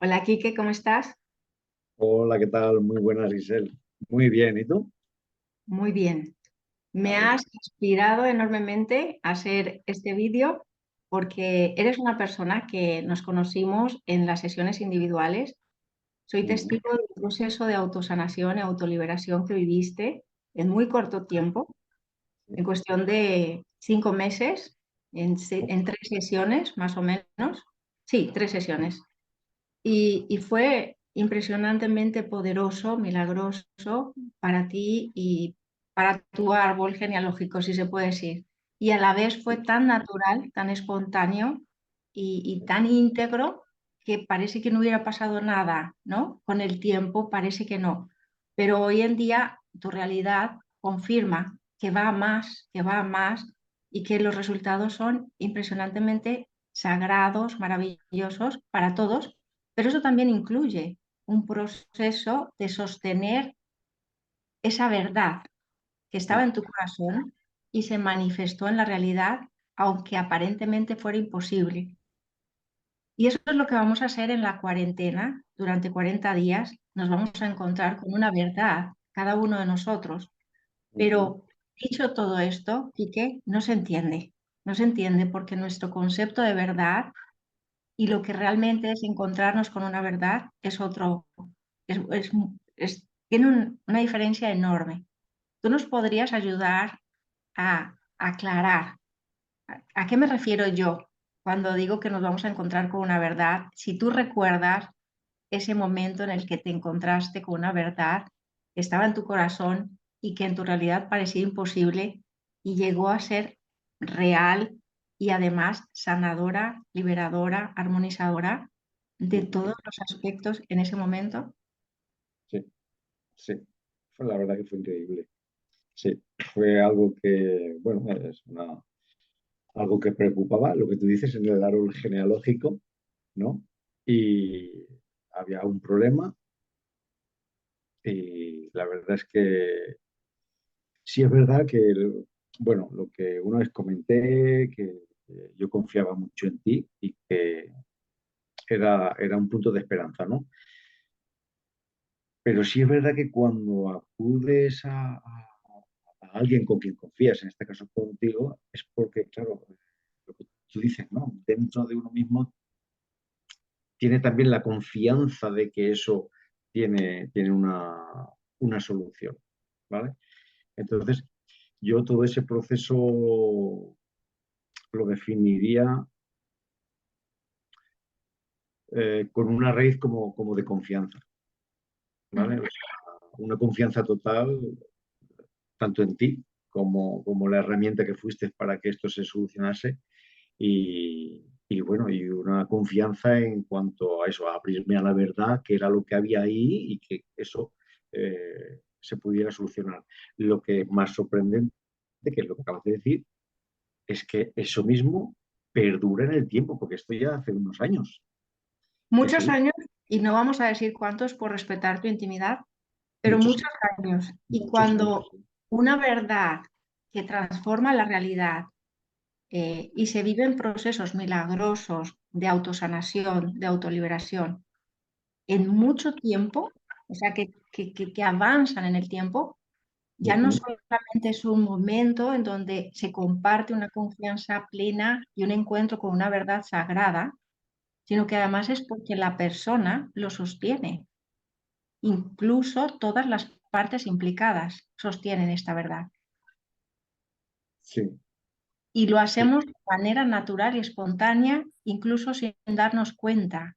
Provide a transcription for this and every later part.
Hola, Quique, ¿cómo estás? Hola, ¿qué tal? Muy buenas, Giselle. Muy bien, ¿y tú? Muy bien. Me Me alegro. has inspirado enormemente a hacer este vídeo porque eres una persona que nos conocimos en las sesiones individuales. Soy Ujú. testigo del proceso de autosanación y autoliberación que viviste en muy corto tiempo, en cuestión de 5 meses, en 3 sesiones más o menos. Sí, 3 sesiones. Y fue impresionantemente poderoso, milagroso para ti y para tu árbol genealógico, si se puede decir. Y a la vez fue tan natural, tan espontáneo y tan íntegro que parece que no hubiera pasado nada, ¿no? Con el tiempo parece que no. Pero hoy en día tu realidad confirma que va a más, que va a más y que los resultados son impresionantemente sagrados, maravillosos para todos, pero eso también incluye un proceso de sostener esa verdad que estaba en tu corazón y se manifestó en la realidad, aunque aparentemente fuera imposible. Y eso es lo que vamos a hacer en la cuarentena. Durante 40 días nos vamos a encontrar con una verdad, cada uno de nosotros. Ujú. Pero dicho todo esto, Quique, no se entiende. No se entiende porque nuestro concepto de verdad y lo que realmente es encontrarnos con una verdad es otro, es- tiene una diferencia enorme. ¿Tú nos podrías ayudar a aclarar a qué me refiero yo cuando digo que nos vamos a encontrar con una verdad? Si tú recuerdas ese momento en el que te encontraste con una verdad que estaba en tu corazón y que en tu realidad parecía imposible y llegó a ser real y además sanadora, liberadora, armonizadora de Ujú. todos los aspectos en ese momento. Sí, sí. La verdad que fue increíble. Sí, fue algo que, bueno, algo que preocupaba, lo que tú dices en el árbol genealógico, ¿no? Y había un problema y la verdad es que sí es verdad que, bueno, lo que una vez comenté, que yo confiaba mucho en ti y que era un punto de esperanza, ¿no? Pero sí es verdad que cuando acudes a alguien con quien confías, en este caso contigo, es porque, claro, lo que tú dices, ¿no? Dentro de uno mismo tiene también la confianza de que eso tiene una solución, ¿vale? Entonces, yo todo ese proceso lo definiría con una raíz como de confianza, ¿vale? O Ujú. sea, una confianza total tanto en ti como la herramienta que fuiste para que esto se solucionase y bueno, y una confianza en cuanto a eso, a abrirme a la verdad, que era lo que había ahí y que eso se pudiera solucionar. Lo que más sorprendente, que es lo que acabas de decir, es que eso mismo perdura en el tiempo, porque esto ya hace unos años. Muchos Jesús, años, y no vamos a decir cuántos por respetar tu intimidad, pero muchos, muchos años. Y muchos años. cuando una verdad que transforma la realidad y se viven procesos milagrosos de autosanación, de autoliberación, en mucho tiempo, o sea, que avanzan en el tiempo, ya no Ujú. solamente es un momento en donde se comparte una confianza plena y un encuentro con una verdad sagrada, sino que además es porque la persona lo sostiene. Incluso todas las partes implicadas sostienen esta verdad. Sí, Y lo sí. hacemos de manera natural y espontánea, incluso sin darnos cuenta.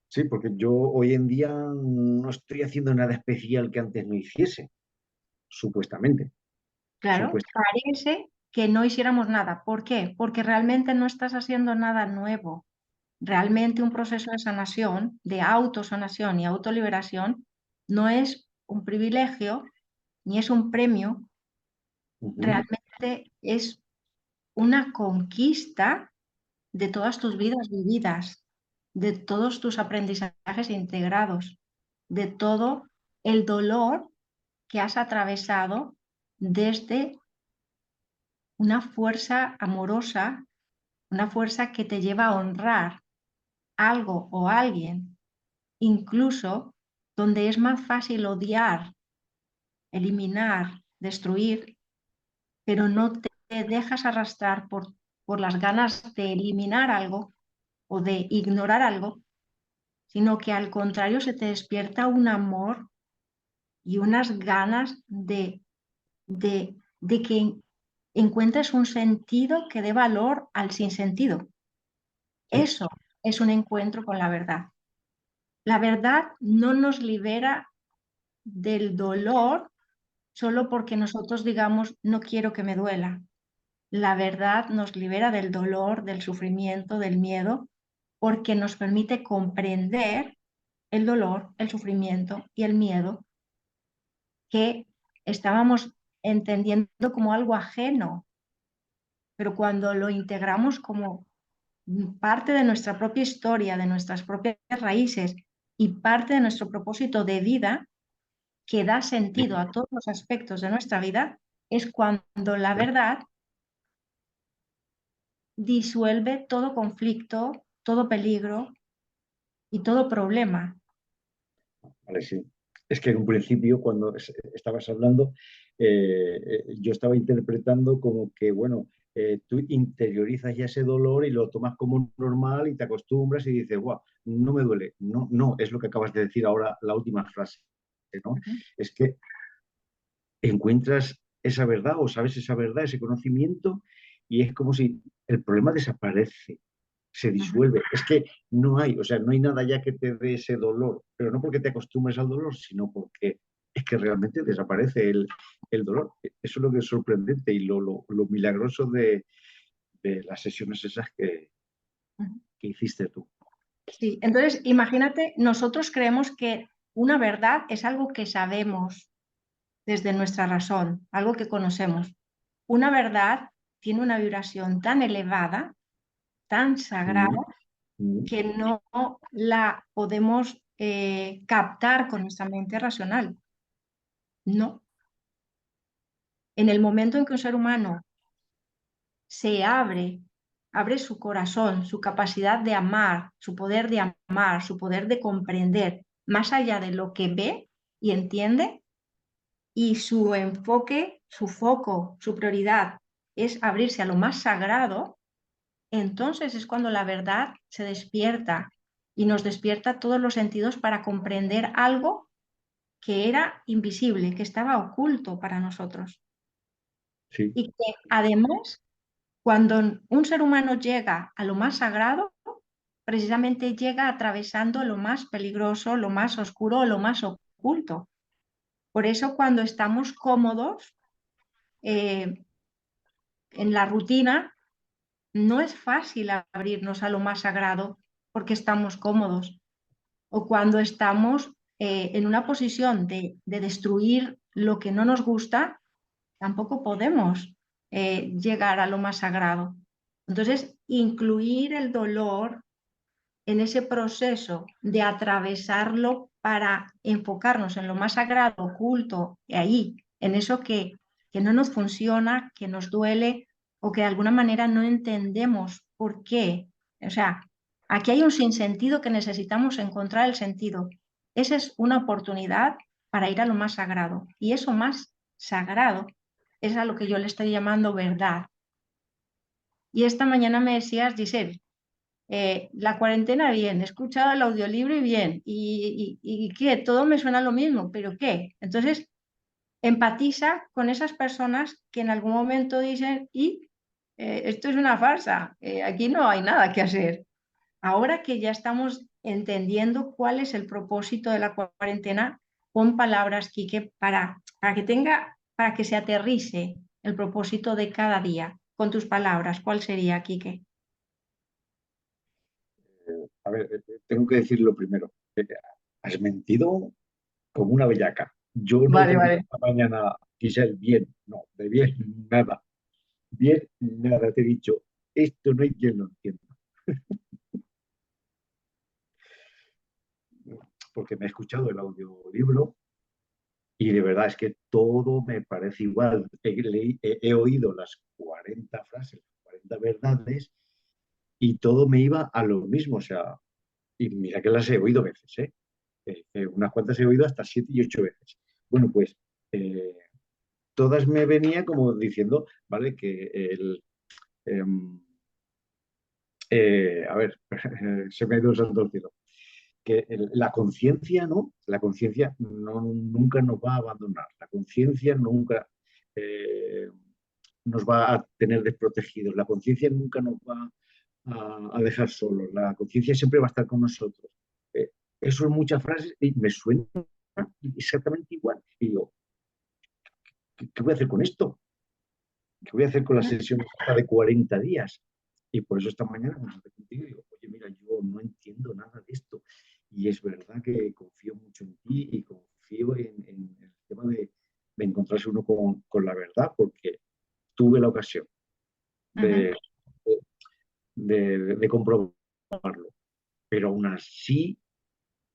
Sí, porque yo hoy en día no estoy haciendo nada especial que antes no hiciese, supuestamente. Claro, Supuestamente. parece que no hiciéramos nada. ¿Por qué? Porque realmente no estás haciendo nada nuevo. Realmente un proceso de sanación, de autosanación y autoliberación, no es un privilegio ni es un premio, Ujú. realmente es una conquista de todas tus vidas vividas, de todos tus aprendizajes integrados, de todo el dolor que has atravesado desde una fuerza amorosa, una fuerza que te lleva a honrar algo o alguien, incluso donde es más fácil odiar, eliminar, destruir, pero no te dejas arrastrar por las ganas de eliminar algo o de ignorar algo, sino que al contrario se te despierta un amor y unas ganas de que encuentres un sentido que dé valor al sinsentido. Sí, Eso es un encuentro con la verdad. La verdad no nos libera del dolor solo porque nosotros digamos no quiero que me duela. La verdad nos libera del dolor, del sufrimiento, del miedo, porque nos permite comprender el dolor, el sufrimiento y el miedo que estábamos entendiendo como algo ajeno, pero cuando lo integramos como parte de nuestra propia historia, de nuestras propias raíces y parte de nuestro propósito de vida, que da sentido a todos los aspectos de nuestra vida, es cuando la verdad disuelve todo conflicto, todo peligro y todo problema. vale, sí. Es que en un principio, cuando estabas hablando, yo estaba interpretando como que, bueno, tú interiorizas ya ese dolor y lo tomas como normal y te acostumbras y dices, guau, no me duele. No, no, es lo que acabas de decir ahora, la última frase, ¿no? Ujú, Es que encuentras esa verdad o sabes esa verdad, ese conocimiento, y es como si el problema desaparece, se ujú. disuelve. Es que no hay, o sea, no hay nada ya que te dé ese dolor, pero no porque te acostumbres al dolor, sino porque es que realmente desaparece el dolor. Eso es lo que es sorprendente y lo milagroso de las sesiones esas Ujú. que hiciste tú. Sí, entonces imagínate, nosotros creemos que una verdad es algo que sabemos desde nuestra razón, algo que conocemos. Una verdad tiene una vibración tan elevada, tan sagrada, Mm, mm, que no la podemos captar con nuestra mente racional. No. En el momento en que un ser humano se abre su corazón, su capacidad de amar, su poder de amar, su poder de comprender, más allá de lo que ve y entiende, y su enfoque, su foco, su prioridad es abrirse a lo más sagrado, entonces es cuando la verdad se despierta y nos despierta todos los sentidos para comprender algo que era invisible, que estaba oculto para nosotros. sí, Y que además, cuando un ser humano llega a lo más sagrado, precisamente llega atravesando lo más peligroso, lo más oscuro, lo más oculto. Por eso cuando estamos cómodos eh, en la rutina, no es fácil abrirnos a lo más sagrado porque estamos cómodos. O cuando estamos en una posición de destruir lo que no nos gusta, tampoco podemos llegar a lo más sagrado. Entonces, incluir el dolor en ese proceso de atravesarlo para enfocarnos en lo más sagrado, oculto, y ahí, en eso que no nos funciona, que nos duele o que de alguna manera no entendemos por qué. O sea, aquí hay un sinsentido que necesitamos encontrar el sentido. Esa es una oportunidad para ir a lo más sagrado. Y eso más sagrado es a lo que yo le estoy llamando verdad. Y esta mañana me decías, Giselle, la cuarentena bien, he escuchado el audiolibro y bien, y qué, todo me suena lo mismo, pero ¿qué? Entonces, empatiza con esas personas que en algún momento dicen, y esto es una farsa, aquí no hay nada que hacer. Ahora que ya estamos entendiendo cuál es el propósito de la cuarentena, pon palabras, Quique, para que tenga, para que se aterrice el propósito de cada día. Con tus palabras, ¿cuál sería, Quique? a ver, tengo que decir lo primero. Has mentido como una bellaca. Yo no te Vale, he dicho vale. esta mañana, Giselle, bien, no, de bien, nada. Bien, nada, te he dicho, esto no hay quien lo entienda. Porque me he escuchado el audiolibro y de verdad es que todo me parece igual. He oído las 40 frases, 40 verdades y todo me iba a lo mismo. O sea, Y mira que las he oído veces, ¿eh? Unas cuantas he oído hasta 7 y 8 veces. Bueno, pues eh, todas me venía como diciendo, ¿vale? Que em, a ver, se me ha ido el santo al cielo. Que la conciencia, ¿no? La conciencia no, nunca nos va a abandonar. La conciencia nunca nos va a tener desprotegidos. La conciencia nunca nos va a dejar solos. La conciencia siempre va a estar con nosotros. Eh, Eso en muchas frases y me suena exactamente igual. Y digo, ¿qué voy a hacer con esto? ¿Qué voy a hacer con la sesión de 40 días? Y por eso esta mañana me senté contigo y digo, oye, mira, yo no entiendo nada de esto. Y es verdad que confío mucho en ti y confío en el tema de encontrarse uno con la verdad, porque tuve la ocasión Ujú. de, de comprobarlo. Pero aún así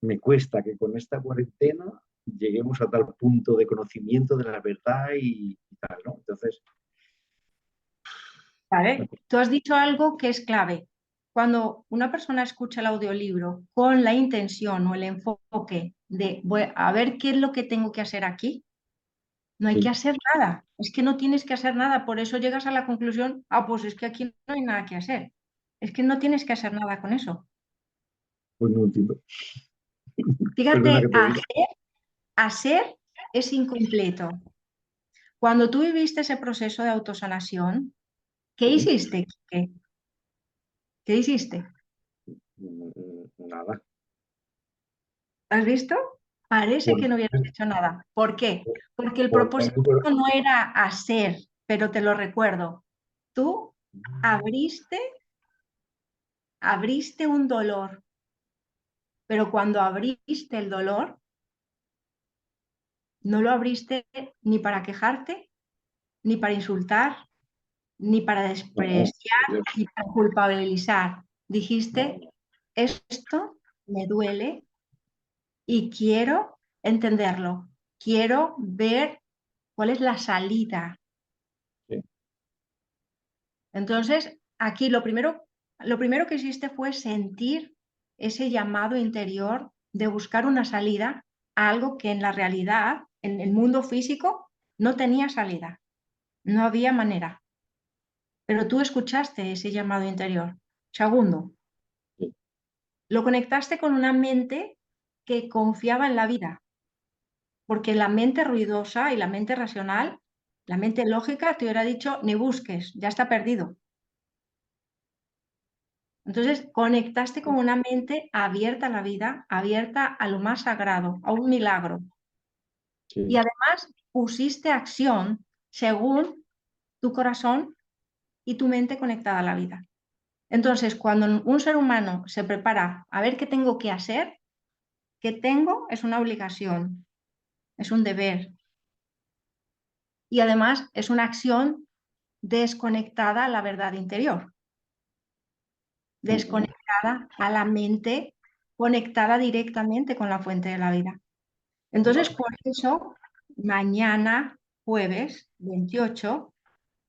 me cuesta que con esta cuarentena lleguemos a tal punto de conocimiento de la verdad y tal, ¿no? Entonces, ¿Vale? Tú has dicho algo que es clave. Cuando una persona escucha el audiolibro con la intención o el enfoque de voy a ver qué es lo que tengo que hacer aquí, no hay que sí, hacer nada. Es que no tienes que hacer nada. Por eso llegas a la conclusión, ah, pues es que aquí no hay nada que hacer. Es que no tienes que hacer nada con eso. pues no entiendo. Perdona que Fíjate, te diga. hacer es incompleto. Cuando tú viviste ese proceso de autosanación, ¿qué Sí. hiciste, Quique? ¿Qué hiciste? Nada. ¿Has visto? Parece Por, que no hubieras hecho nada. ¿Por qué? Porque el por- propósito no era hacer, pero te lo recuerdo. Tú abriste, abriste un dolor, pero cuando abriste el dolor, no lo abriste ni para quejarte, ni para insultar, ni para no, despreciar, Dios, ni para culpabilizar. no, Dijiste, no. esto me duele y quiero entenderlo. Quiero ver cuál es la salida. Sí, Entonces, aquí lo primero que hiciste fue sentir ese llamado interior de buscar una salida a algo que en la realidad, en el mundo físico, no tenía salida, no había manera. Pero tú escuchaste ese llamado interior. Segundo, sí. lo conectaste con una mente que confiaba en la vida, porque la mente ruidosa y la mente racional, la mente lógica, te hubiera dicho, ni busques, ya está perdido. Entonces, conectaste con una mente abierta a la vida, abierta a lo más sagrado, a un milagro. Y Sí. además pusiste acción según tu corazón y tu mente conectada a la vida. Entonces, cuando un ser humano se prepara a ver qué tengo que hacer, qué tengo es una obligación, es un deber. Y además es una acción desconectada a la verdad interior, Ujú. desconectada a la mente, conectada directamente con la fuente de la vida. Entonces, Vale. por eso, mañana, jueves 28,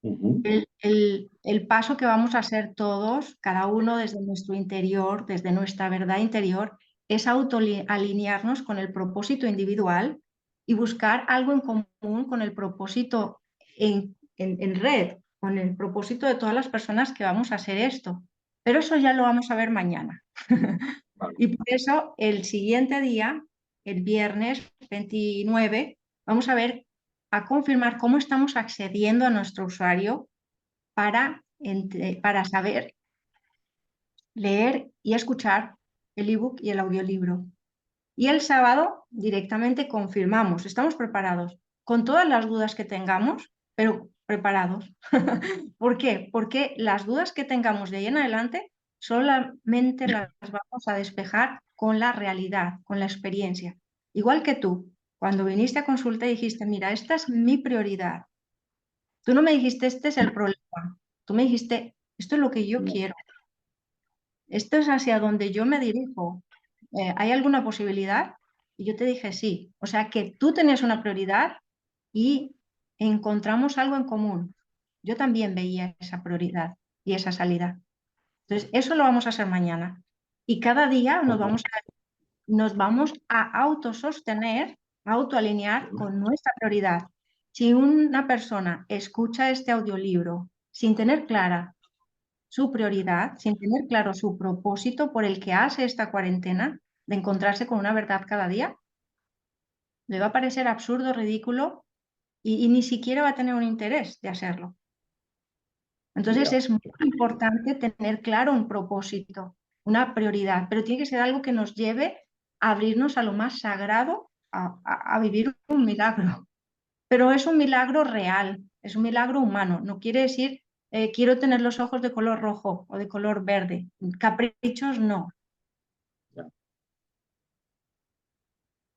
Ujú. el paso que vamos a hacer todos, cada uno desde nuestro interior, desde nuestra verdad interior, es autoalinearnos con el propósito individual y buscar algo en común con el propósito en red, con el propósito de todas las personas que vamos a hacer esto. Pero eso ya lo vamos a ver mañana. Vale. Y por eso el siguiente día, el viernes 29, vamos a ver, a confirmar cómo estamos accediendo a nuestro usuario para saber leer y escuchar el ebook y el audiolibro. Y el sábado directamente confirmamos, estamos preparados con todas las dudas que tengamos, pero preparados. ¿Por qué? Porque las dudas que tengamos de ahí en adelante solamente las vamos a despejar con la realidad, con la experiencia. Igual que tú, cuando viniste a consulta y dijiste, mira, esta es mi prioridad. Tú no me dijiste, este es el problema. Tú me dijiste, esto es lo que yo No, quiero. Esto es hacia donde yo me dirijo. ¿Hay alguna posibilidad? Y yo te dije sí. O sea que tú tenías una prioridad y encontramos algo en común. Yo también veía esa prioridad y esa salida. Entonces, eso lo vamos a hacer mañana. Y cada día Ajá. nos vamos a autosostener, a autoalinear con nuestra prioridad. Si una persona escucha este audiolibro sin tener clara su prioridad, sin tener claro su propósito por el que hace esta cuarentena, de encontrarse con una verdad cada día, le va a parecer absurdo, ridículo y ni siquiera va a tener un interés de hacerlo. Entonces Ya. es muy importante tener claro un propósito, una prioridad, pero tiene que ser algo que nos lleve a abrirnos a lo más sagrado, a vivir un milagro. Pero es un milagro real, es un milagro humano. No quiere decir quiero tener los ojos de color rojo o de color verde. Caprichos no. Ya.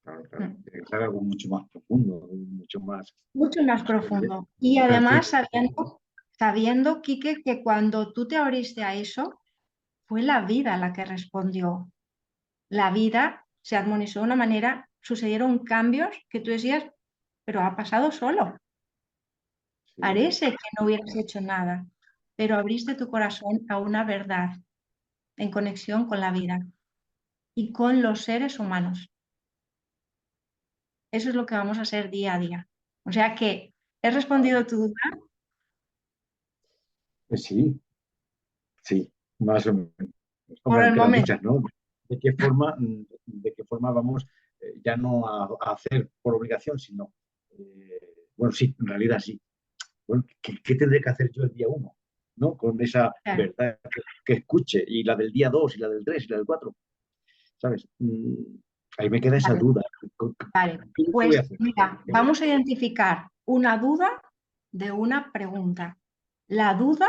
Claro, claro. Mm. Tiene que ser algo mucho más profundo, mucho más, Mucho más no sé, profundo. Y además sabiendo, Quique, que cuando tú te abriste a eso, fue la vida la que respondió. La vida se armonizó de una manera, sucedieron cambios que tú decías, pero ha pasado solo. sí, Parece que no hubieras hecho nada, pero abriste tu corazón a una verdad en conexión con la vida y con los seres humanos. Eso es lo que vamos a hacer día a día. O sea que he respondido tu duda. sí, sí, más o menos. Por Hombre, el aunque quedan momento. muchas, ¿no? De qué forma vamos ya no a hacer por obligación, sino, bueno, sí, en realidad sí. Bueno, ¿qué tendré que hacer yo el día uno? ¿No? Con esa Claro. verdad que escuche, y la del día 2 y la del 3 y la del 4, ¿sabes? Ahí me queda esa Vale, duda. vale. ¿Qué voy a Pues hacer? mira, vamos a identificar una duda de una pregunta. La duda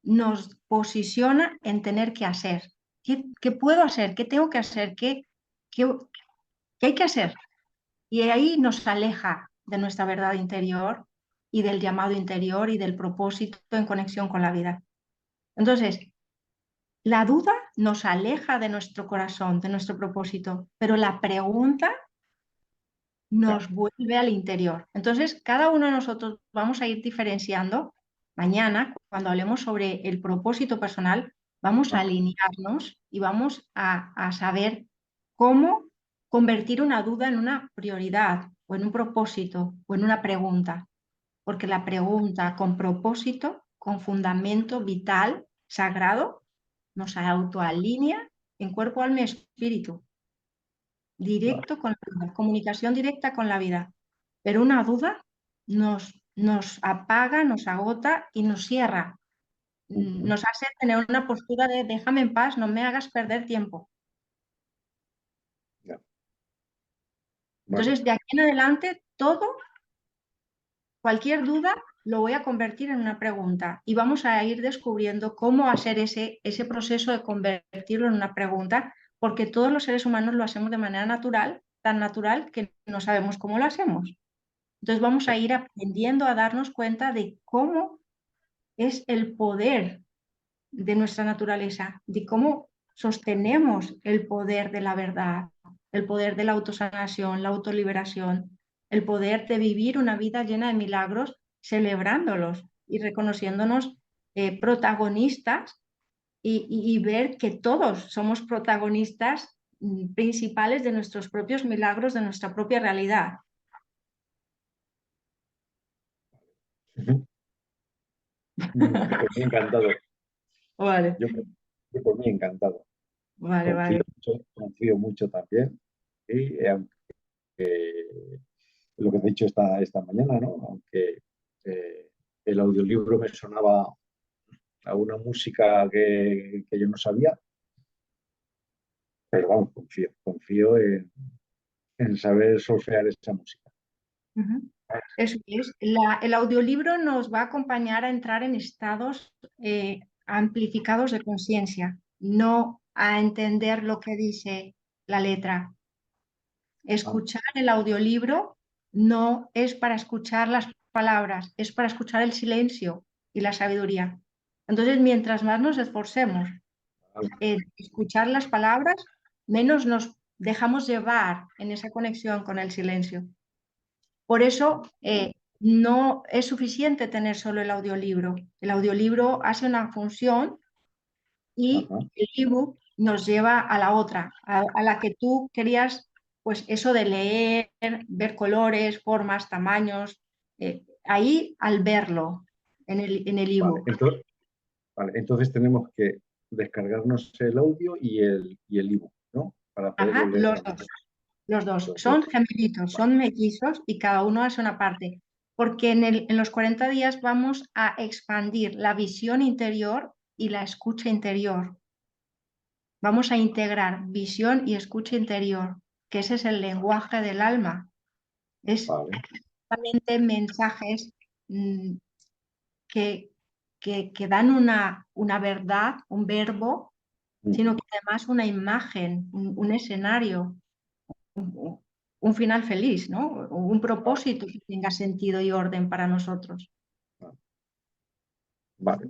nos posiciona en tener que hacer. ¿Qué puedo hacer? ¿Qué tengo que hacer? ¿Qué, qué hay que hacer? Y ahí nos aleja de nuestra verdad interior y del llamado interior y del propósito en conexión con la vida. Entonces, la duda nos aleja de nuestro corazón, de nuestro propósito, pero la pregunta Ya, nos vuelve al interior. Entonces, cada uno de nosotros vamos a ir diferenciando. Mañana, cuando hablemos sobre el propósito personal, vamos a ah, alinearnos y vamos a saber cómo convertir una duda en una prioridad o en un propósito o en una pregunta. Porque la pregunta con propósito, con fundamento vital, sagrado, nos autoalinea en cuerpo, alma y espíritu vale. directo con la vida, comunicación directa con la vida. Pero una duda nos apaga, nos agota y nos cierra. Ujú. Nos hace tener una postura de déjame en paz, no me hagas perder tiempo. Ya. Bueno, Entonces, de aquí en adelante, cualquier duda, lo voy a convertir en una pregunta y vamos a ir descubriendo cómo hacer ese proceso de convertirlo en una pregunta, porque todos los seres humanos lo hacemos de manera natural, tan natural que no sabemos cómo lo hacemos. Entonces vamos a ir aprendiendo a darnos cuenta de cómo es el poder de nuestra naturaleza, de cómo sostenemos el poder de la verdad, el poder de la autosanación, la autoliberación, el poder de vivir una vida llena de milagros, celebrándolos y reconociéndonos protagonistas y ver que todos somos protagonistas principales de nuestros propios milagros, de nuestra propia realidad. ujú. Por mí encantado. Vale, Yo, yo por mí encantado. vale, vale. Confío mucho también. Y lo que te he dicho esta mañana, ¿no? Aunque el audiolibro me sonaba a una música que yo no sabía, pero vamos, confío en saber solfear esa música. Ujú. Eso es. El audiolibro nos va a acompañar a entrar en estados amplificados de conciencia, no a entender lo que dice la letra. Ah, Escuchar el audiolibro no es para escuchar las palabras, es para escuchar el silencio y la sabiduría. Entonces, mientras más nos esforcemos en escuchar las palabras, menos nos dejamos llevar en esa conexión con el silencio. Por eso no es suficiente tener solo el audiolibro. El audiolibro hace una función y ajá. el ebook nos lleva a la otra, a la que tú querías, pues eso de leer, ver colores, formas, tamaños, ahí al verlo en el Vale, ebook. entonces tenemos que descargarnos el audio y el ebook, ¿no? Para poderlo Ajá, leer ambos. los dos. Los dos. Son gemelitos, Vale, son mellizos y cada uno hace una parte. Porque en los 40 días vamos a expandir la visión interior y la escucha interior. Vamos a integrar visión y escucha interior, que ese es el lenguaje del alma. Es vale. solamente mensajes mm, que, que dan una verdad, un verbo, sino Ujú. que además una imagen, un escenario, un final feliz, ¿no? Un propósito que tenga sentido y orden para nosotros. Vale,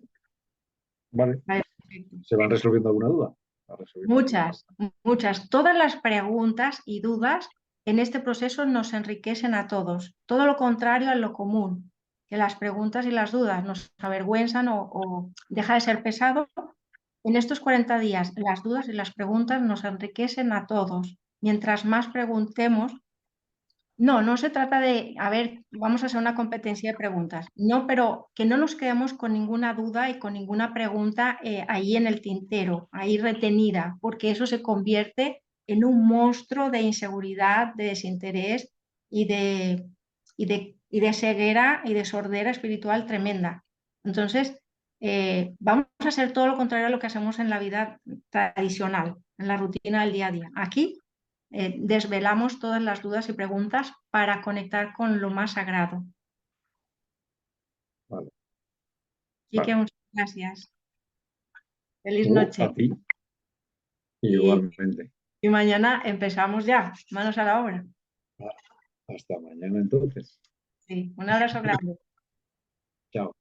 vale. Vale, perfecto. ¿Se van resolviendo alguna duda? Va resolviendo alguna duda. Muchas, muchas. Todas las preguntas y dudas en este proceso nos enriquecen a todos. Todo lo contrario a lo común, que las preguntas y las dudas nos avergüenzan o deja de ser pesado. En estos 40 días, las dudas y las preguntas nos enriquecen a todos. Mientras más preguntemos, no, no se trata de, a ver, vamos a hacer una competencia de preguntas. No, pero que no nos quedemos con ninguna duda y con ninguna pregunta ahí en el tintero, ahí retenida, porque eso se convierte en un monstruo de inseguridad, de desinterés y y de ceguera y de sordera espiritual tremenda. Entonces, vamos a hacer todo lo contrario a lo que hacemos en la vida tradicional, en la rutina del día a día. Aquí desvelamos todas las dudas y preguntas para conectar con lo más sagrado. Vale, Así que vale. muchas gracias. Feliz A noche. ti, Y, igualmente. y mañana empezamos ya. Manos a la obra. Hasta mañana entonces. Sí, un abrazo grande. Chao.